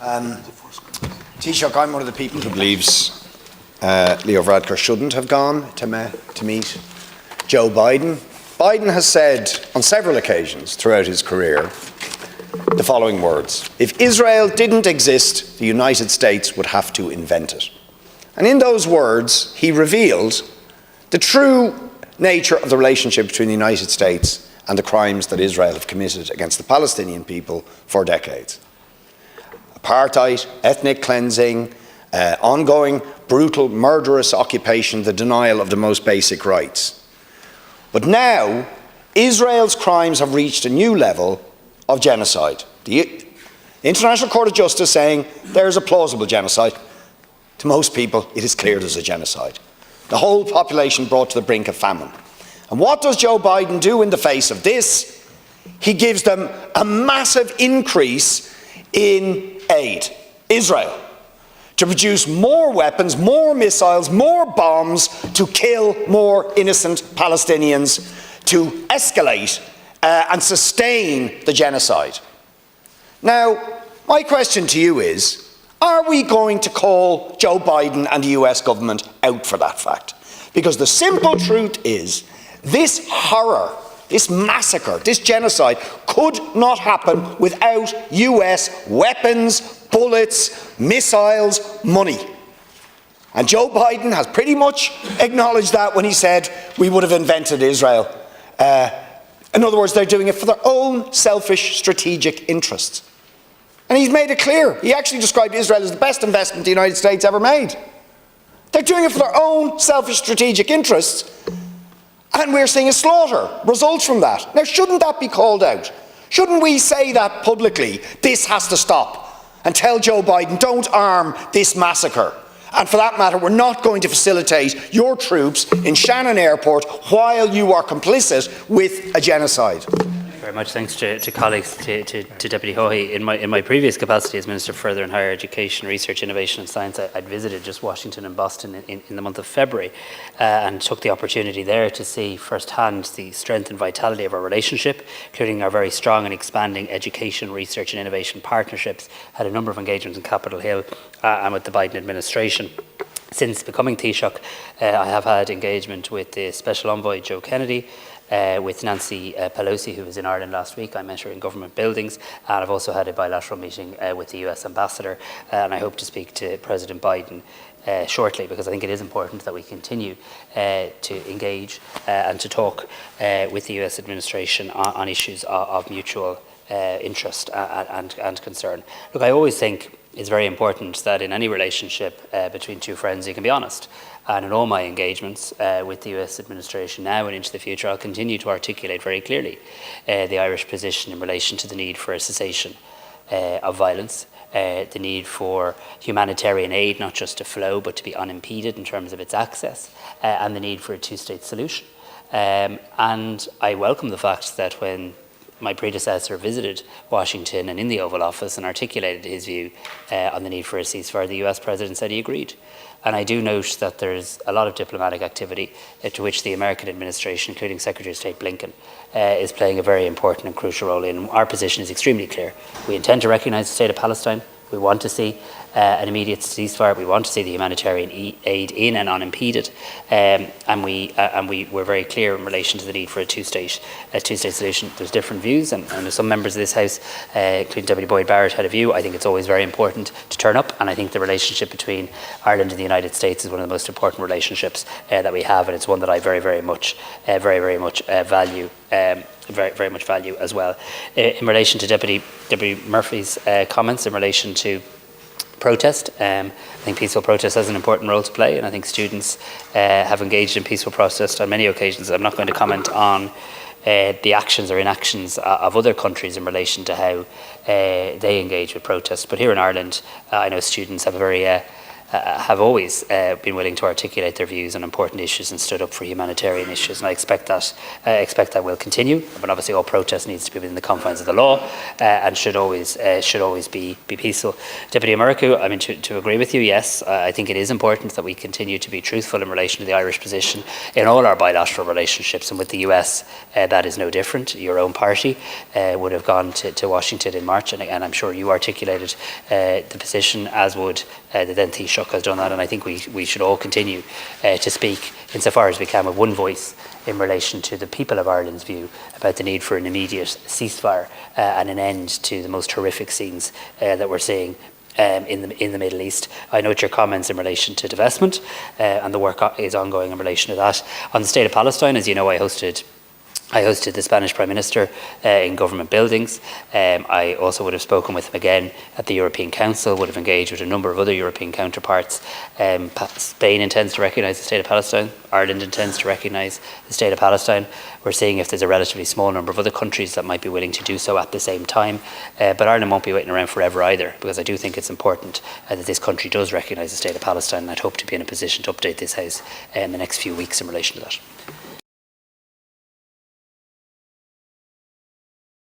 Taoiseach, I'm one of the people who believes Leo Varadkar shouldn't have gone to meet Joe Biden. Biden has said on several occasions throughout his career the following words: if Israel didn't exist, the United States would have to invent it. And in those words, he revealed the true nature of the relationship between the United States and the crimes that Israel have committed against the Palestinian people for decades. Apartheid, ethnic cleansing, ongoing brutal, murderous occupation, the denial of the most basic rights. But now, Israel's crimes have reached a new level of genocide. The International Court of Justice saying there is a plausible genocide. To most people, it is clear there's a genocide. The whole population brought to the brink of famine. And what does Joe Biden do in the face of this? He gives them a massive increase in aid. Israel, to produce more weapons, more missiles, more bombs, to kill more innocent Palestinians, to escalate and sustain the genocide. Now, my question to you is, are we going to call Joe Biden and the US government out for that fact? Because the simple truth is, this horror, this massacre, this genocide could not happen without US weapons, bullets, missiles, money. And Joe Biden has pretty much acknowledged that when he said we would have invented Israel. In other words, they're doing it for their own selfish strategic interests. And he's made it clear. He actually described Israel as the best investment the United States ever made. They're doing it for their own selfish strategic interests. And we're seeing a slaughter results from that. Now, shouldn't that be called out? Shouldn't we say that publicly? This has to stop. And tell Joe Biden, don't arm this massacre. And for that matter, we're not going to facilitate your troops in Shannon Airport while you are complicit with a genocide. Very much thanks to colleagues, to Deputy Haughey. In my previous capacity as Minister for Further and Higher Education, Research, Innovation and Science, I'd visited just Washington and Boston in the month of February and took the opportunity there to see firsthand the strength and vitality of our relationship, including our very strong and expanding education, research and innovation partnerships. Had a number of engagements in Capitol Hill and with the Biden administration. Since becoming Taoiseach, I have had engagement with the Special Envoy Joe Kennedy, with Nancy Pelosi, who was in Ireland last week. I met her in government buildings, and I've also had a bilateral meeting with the US Ambassador, and I hope to speak to President Biden shortly, because I think it is important that we continue to engage and to talk with the US administration on issues of mutual interest and concern. Look, I always think it's very important that in any relationship between two friends you can be honest. And in all my engagements with the US administration now and into the future, I'll continue to articulate very clearly the Irish position in relation to the need for a cessation of violence, the need for humanitarian aid not just to flow but to be unimpeded in terms of its access, and the need for a two-state solution. And I welcome the fact that when my predecessor visited Washington and in the Oval Office and articulated his view on the need for a ceasefire, the US President said he agreed. And I do note that there's a lot of diplomatic activity to which the American administration, including Secretary of State Blinken, is playing a very important and crucial role in. Our position is extremely clear. We intend to recognise the state of Palestine. We want to see an immediate ceasefire. We want to see the humanitarian aid in and unimpeded, and we're very clear in relation to the need for a two-state solution. There's different views, and some members of this House, including Deputy Boyd Barrett, had a view. I think it's always very important to turn up, and I think the relationship between Ireland and the United States is one of the most important relationships that we have, and it's one that I very much value. Very much value as well. In relation to Deputy Murphy's comments in relation to protest, I think peaceful protest has an important role to play, and I think students have engaged in peaceful protest on many occasions. I'm not going to comment on the actions or inactions of other countries in relation to how they engage with protest, but here in Ireland I know students have a very have always been willing to articulate their views on important issues and stood up for humanitarian issues, and I expect that will continue. But obviously, all protest needs to be within the confines of the law and should always be peaceful. Deputy Murku, I mean, to agree with you, yes, I think it is important that we continue to be truthful in relation to the Irish position in all our bilateral relationships, and with the US, that is no different. Your own party would have gone to Washington in March, and I'm sure you articulated the position, as would the then Taoiseach has done that, and I think we should all continue to speak insofar as we can with one voice in relation to the people of Ireland's view about the need for an immediate ceasefire and an end to the most horrific scenes that we're seeing in the Middle East. I note your comments in relation to divestment, and the work is ongoing in relation to that. On the state of Palestine, as you know, I hosted the Spanish Prime Minister in government buildings. I also would have spoken with him again at the European Council, would have engaged with a number of other European counterparts. Spain intends to recognise the state of Palestine. Ireland intends to recognise the state of Palestine. We're seeing if there's a relatively small number of other countries that might be willing to do so at the same time. But Ireland won't be waiting around forever either, because I do think it's important that this country does recognise the state of Palestine, and I'd hope to be in a position to update this House in the next few weeks in relation to that.